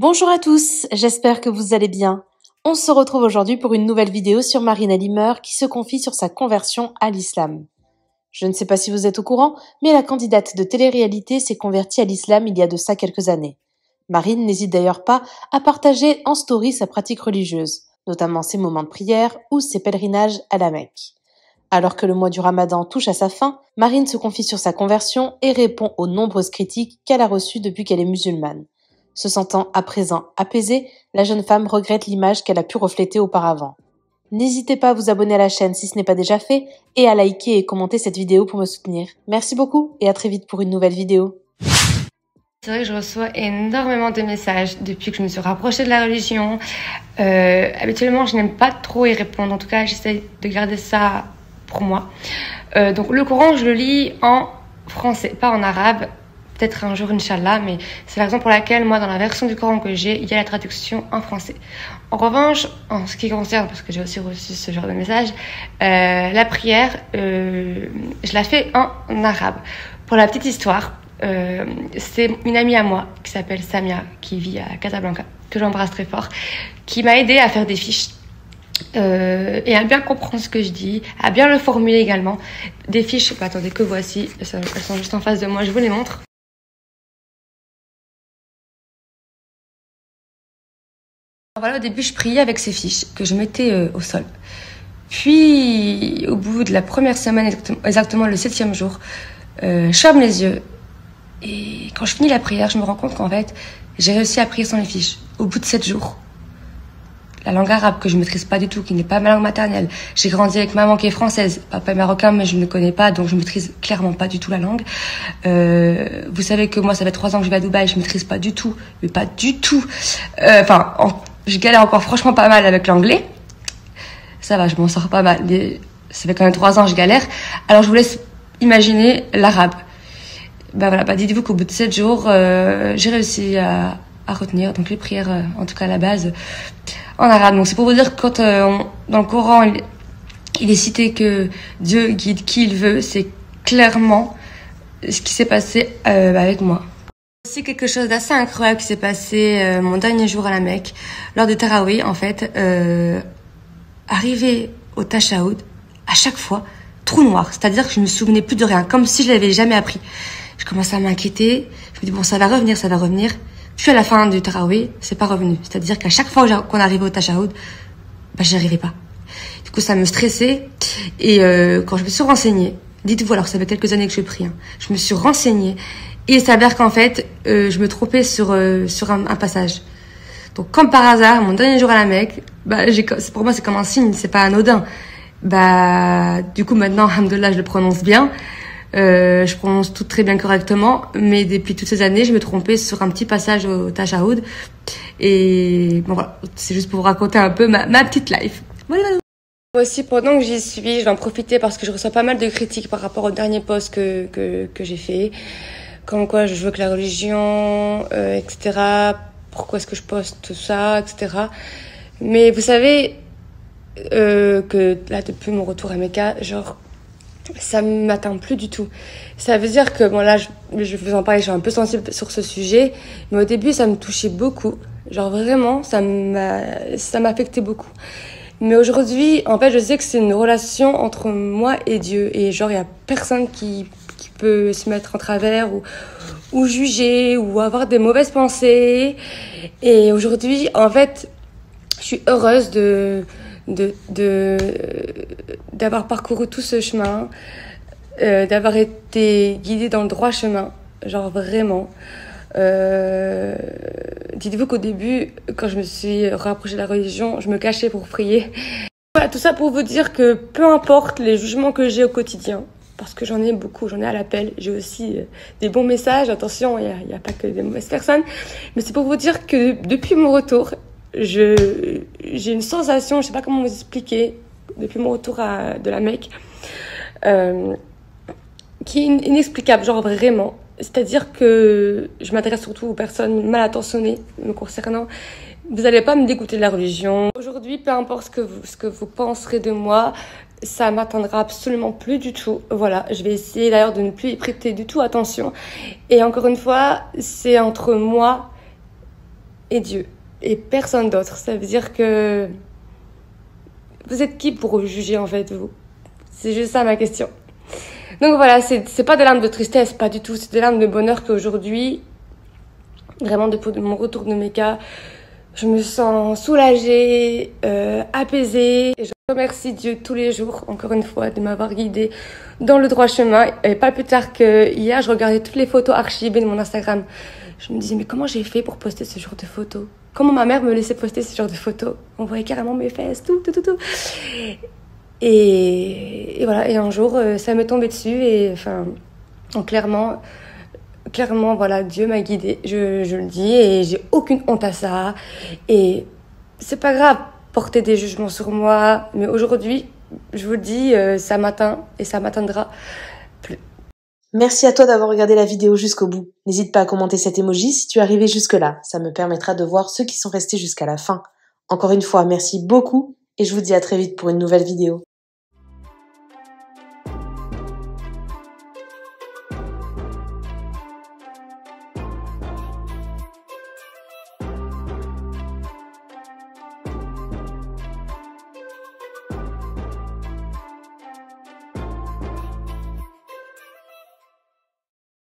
Bonjour à tous, j'espère que vous allez bien. On se retrouve aujourd'hui pour une nouvelle vidéo sur Marina Limmer qui se confie sur sa conversion à l'islam. Je ne sais pas si vous êtes au courant, mais la candidate de télé-réalité s'est convertie à l'islam il y a de ça quelques années. Marine n'hésite d'ailleurs pas à partager en story sa pratique religieuse, notamment ses moments de prière ou ses pèlerinages à la Mecque. Alors que le mois du Ramadan touche à sa fin, Marine se confie sur sa conversion et répond aux nombreuses critiques qu'elle a reçues depuis qu'elle est musulmane. Se sentant à présent apaisée, la jeune femme regrette l'image qu'elle a pu refléter auparavant. N'hésitez pas à vous abonner à la chaîne si ce n'est pas déjà fait et à liker et commenter cette vidéo pour me soutenir. Merci beaucoup et à très vite pour une nouvelle vidéo. C'est vrai que je reçois énormément de messages depuis que je me suis rapprochée de la religion. Habituellement, je n'aime pas trop y répondre. En tout cas, j'essaie de garder ça pour moi. Donc le Coran, je le lis en français, pas en arabe. Peut-être un jour, Inch'Allah, mais c'est la raison pour laquelle, moi, dans la version du Coran que j'ai, il y a la traduction en français. En revanche, en ce qui concerne, parce que j'ai aussi reçu ce genre de message, la prière, je la fais en arabe. Pour la petite histoire, c'est une amie à moi qui s'appelle Samia, qui vit à Casablanca, que j'embrasse très fort, qui m'a aidée à faire des fiches. Et à bien comprendre ce que je dis, à bien le formuler également. Des fiches, attendez, que voici, elles sont juste en face de moi, je vous les montre. Voilà, au début, je priais avec ces fiches que je mettais au sol. Puis, au bout de la première semaine, exactement le 7e jour, je ferme les yeux. Et quand je finis la prière, je me rends compte qu'en fait, j'ai réussi à prier sans les fiches. Au bout de 7 jours. La langue arabe que je ne maîtrise pas du tout, qui n'est pas ma langue maternelle. J'ai grandi avec maman qui est française, papa est marocain, mais je ne connais pas, donc je ne maîtrise clairement pas du tout la langue. Vous savez que moi, ça fait 3 ans que je vais à Dubaï, je ne maîtrise pas du tout, mais pas du tout. Je galère encore franchement pas mal avec l'anglais. Ça va, je m'en sors pas mal, mais ça fait quand même 3 ans que je galère. Alors je vous laisse imaginer l'arabe. Dites-vous qu'au bout de 7 jours, j'ai réussi à retenir donc les prières, en tout cas à la base, en arabe. Donc c'est pour vous dire que quand dans le Coran, il est cité que Dieu guide qui il veut, c'est clairement ce qui s'est passé avec moi. C'est quelque chose d'assez incroyable qui s'est passé mon dernier jour à la Mecque, lors du Tarawih en fait. Arrivé au Tashahoud, à chaque fois, trou noir, c'est-à-dire que je me souvenais plus de rien, comme si je l'avais jamais appris. Je commençais à m'inquiéter, je me dis bon ça va revenir. Puis à la fin du Tarawih, c'est pas revenu, c'est-à-dire qu'à chaque fois qu'on arrivait au Tashahoud, j'y arrivais pas. Du coup ça me stressait et quand je me suis renseignée, dites-vous alors ça fait quelques années que je prie, je me suis renseignée. Et il s'avère qu'en fait, je me trompais sur un passage. Donc, comme par hasard, mon dernier jour à la Mecque, pour moi, c'est comme un signe, c'est pas anodin. Du coup, maintenant, alhamdoulilah, je le prononce bien. Je prononce tout très bien correctement. Mais depuis toutes ces années, je me trompais sur un petit passage au Tashahoud. Et bon, voilà. C'est juste pour vous raconter un peu ma petite life. Voilà. Aussi, pendant que j'y suis, je vais en profiter parce que je reçois pas mal de critiques par rapport au dernier post que j'ai fait. Comme quoi je veux que la religion, etc. Pourquoi est-ce que je poste tout ça, etc. Mais vous savez que là, depuis mon retour à Mecca, genre, ça m'atteint plus du tout. Ça veut dire que, bon là, je vous en parler, je suis un peu sensible sur ce sujet, mais au début, ça me touchait beaucoup. Genre vraiment, ça m'affectait beaucoup. Mais aujourd'hui, en fait, je sais que c'est une relation entre moi et Dieu. Et genre, il y a personne qui peut se mettre en travers ou juger ou avoir des mauvaises pensées. Et aujourd'hui, en fait, je suis heureuse d'avoir parcouru tout ce chemin, d'avoir été guidée dans le droit chemin, genre vraiment. Dites-vous qu'au début, quand je me suis rapprochée de la religion, je me cachais pour prier. Voilà, tout ça pour vous dire que peu importe les jugements que j'ai au quotidien, parce que j'en ai beaucoup, j'en ai à l'appel. J'ai aussi des bons messages. Attention, il y a pas que des mauvaises personnes. Mais c'est pour vous dire que depuis mon retour, j'ai une sensation, je sais pas comment vous expliquer, depuis mon retour de la Mecque, qui est inexplicable, genre vraiment. C'est-à-dire que je m'adresse surtout aux personnes mal intentionnées me concernant. Vous n'allez pas me dégoûter de la religion. Aujourd'hui, peu importe ce que vous penserez de moi, ça m'atteindra absolument plus du tout. Voilà, je vais essayer d'ailleurs de ne plus y prêter du tout attention. Et encore une fois, c'est entre moi et Dieu. Et personne d'autre. Ça veut dire que vous êtes qui pour juger en fait, vous? C'est juste ça ma question. Donc voilà, c'est pas des larmes de tristesse, pas du tout. C'est des larmes de bonheur qu'aujourd'hui, vraiment depuis mon retour de Mecca, je me sens soulagée, apaisée. Et je remercie Dieu tous les jours, encore une fois, de m'avoir guidée dans le droit chemin. Et pas plus tard que hier, je regardais toutes les photos archivées de mon Instagram. Je me disais, mais comment j'ai fait pour poster ce genre de photos? Comment ma mère me laissait poster ce genre de photos? On voyait carrément mes fesses, tout. Et voilà, et un jour, ça m'est tombé dessus et enfin, clairement, voilà, Dieu m'a guidée, je le dis, et j'ai aucune honte à ça. Et c'est pas grave, porter des jugements sur moi, mais aujourd'hui, je vous le dis, ça m'atteint et ça m'atteindra plus. Merci à toi d'avoir regardé la vidéo jusqu'au bout. N'hésite pas à commenter cet emoji si tu es arrivé jusque-là. Ça me permettra de voir ceux qui sont restés jusqu'à la fin. Encore une fois, merci beaucoup et je vous dis à très vite pour une nouvelle vidéo.